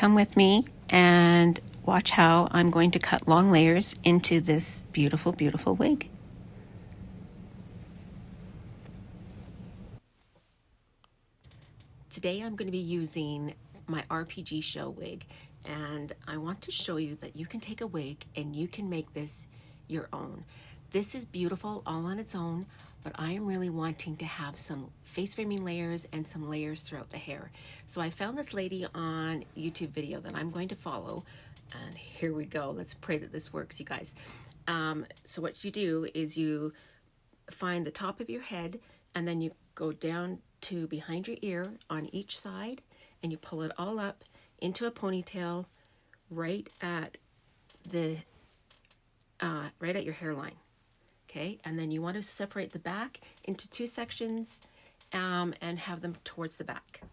come with me and watch how I'm going to cut long layers into this beautiful, beautiful wig. Today I'm going to be using my RPGSHOW wig, and I want to show you that you can take a wig and you can make this your own. This is beautiful all on its own, but I am really wanting to have some face framing layers and some layers throughout the hair. So I found this lady on YouTube video that I'm going to follow, and here we go. Let's pray that this works, you guys. So what you do is you find the top of your head, and then you go down to behind your ear on each side, and you pull it all up into a ponytail right at the right at your hairline. Okay, and then you want to separate the back into two sections and have them towards the back.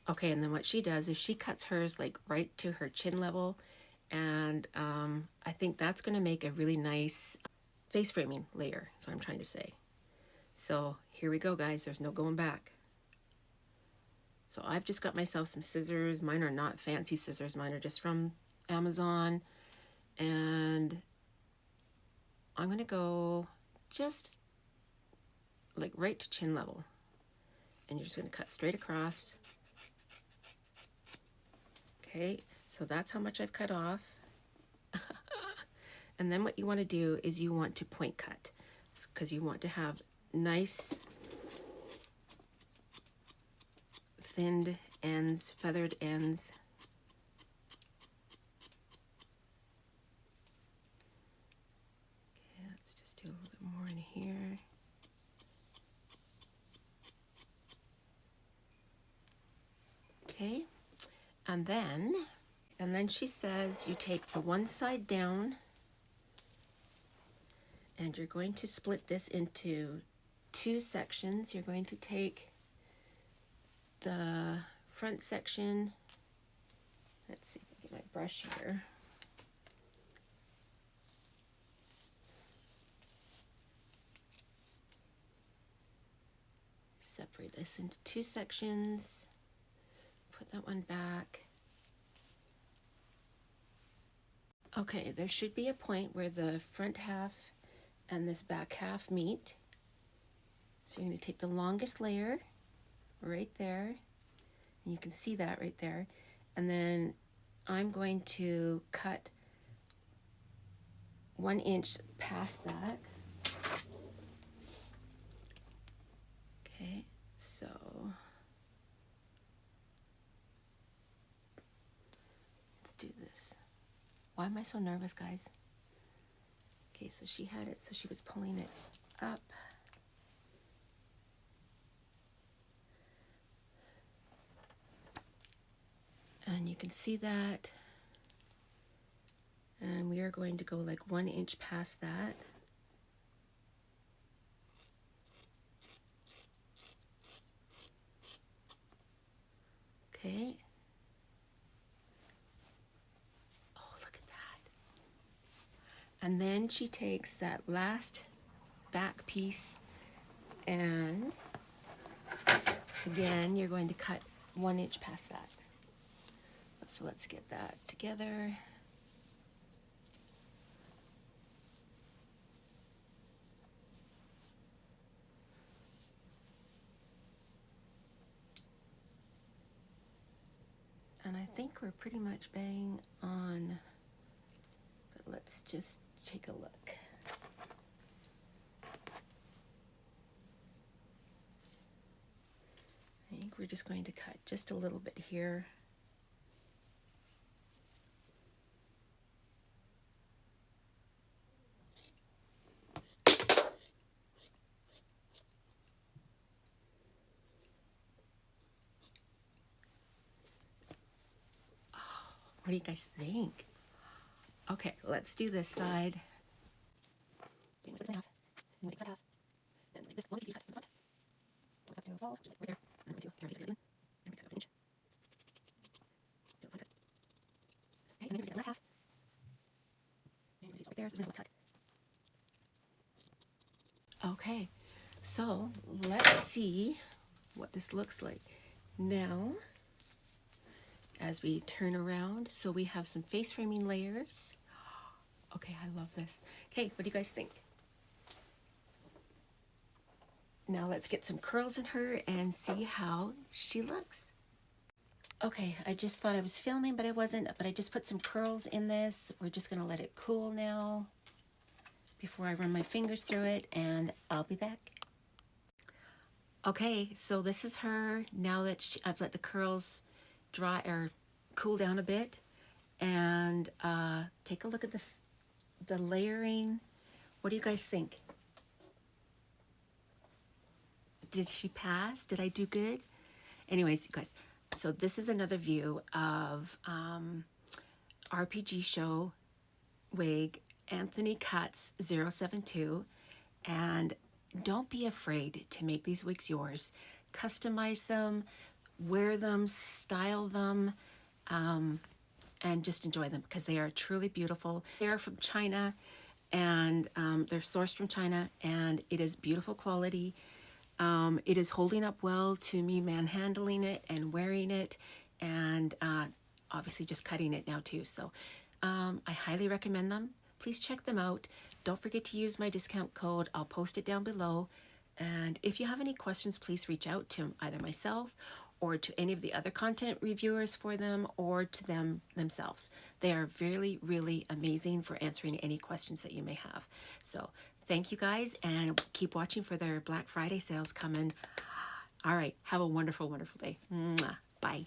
Okay, and then what she does is she cuts hers like right to her chin level, and I think that's going to make a really nice face framing layer, is what I'm trying to say. So here we go, guys. There's no going back. So I've just got myself some scissors. Mine are not fancy scissors. Mine are just from Amazon. And I'm going to go just like right to chin level. And you're just going to cut straight across. Okay, so that's how much I've cut off. And then what you want to do is you want to point cut, because you want to have nice thinned ends, feathered ends. Okay, let's just do a little bit more in here. Okay, and then she says you take the one side down, and you're going to split this into two sections. You're going to take the front section. Let's see if I get my brush here. Separate this into two sections. Put that one back. Okay, there should be a point where the front half and this back half meet. So you're going to take the longest layer right there, and you can see that right there, and then I'm going to cut 1 inch past that. Okay, so let's do this. Why am I so nervous, guys? Okay, so she had it, so she was pulling it up. And you can see that. And we are going to go like 1 inch past that. Okay. Oh, look at that. And then she takes that last back piece, and again, you're going to cut 1 inch past that. So let's get that together. And I think we're pretty much bang on, but let's just take a look. I think we're just going to cut just a little bit here. What do you guys think? Okay, let's do this side. Do this in half. And take that half. And this long piece cut in the front. So it's up to fall, just like right there. And we're going to here, and we cut up an inch. Do a front cut. Okay, and then you're going to get the last half. And you can see it's right there, so then we'll cut. Okay, so let's see what this looks like. Now, as we turn around. So we have some face framing layers. Okay, I love this. Okay, what do you guys think? Now let's get some curls in her and see how she looks. Okay, I just thought I was filming, but I wasn't. But I just put some curls in this. We're just gonna let it cool now before I run my fingers through it, and I'll be back. Okay, so this is her now that I've let the curls dry or cool down a bit, and take a look at the layering. What do you guys think? Did she pass? Did I do good? Anyways, you guys, so this is another view of RPGSHOW wig, Anthonycuts072, and don't be afraid to make these wigs yours. Customize them, wear them, style them, and just enjoy them because they are truly beautiful. They are from China, and they're sourced from China, and it is beautiful quality. It is holding up well to me manhandling it and wearing it, and obviously just cutting it now too. So I highly recommend them. Please check them out. Don't forget to use my discount code. I'll post it down below. And if you have any questions, please reach out to either myself or to any of the other content reviewers for them, or to them themselves. They are really, really amazing for answering any questions that you may have. So thank you guys, and keep watching for their Black Friday sales coming. All right, have a wonderful, wonderful day. Mwah. Bye.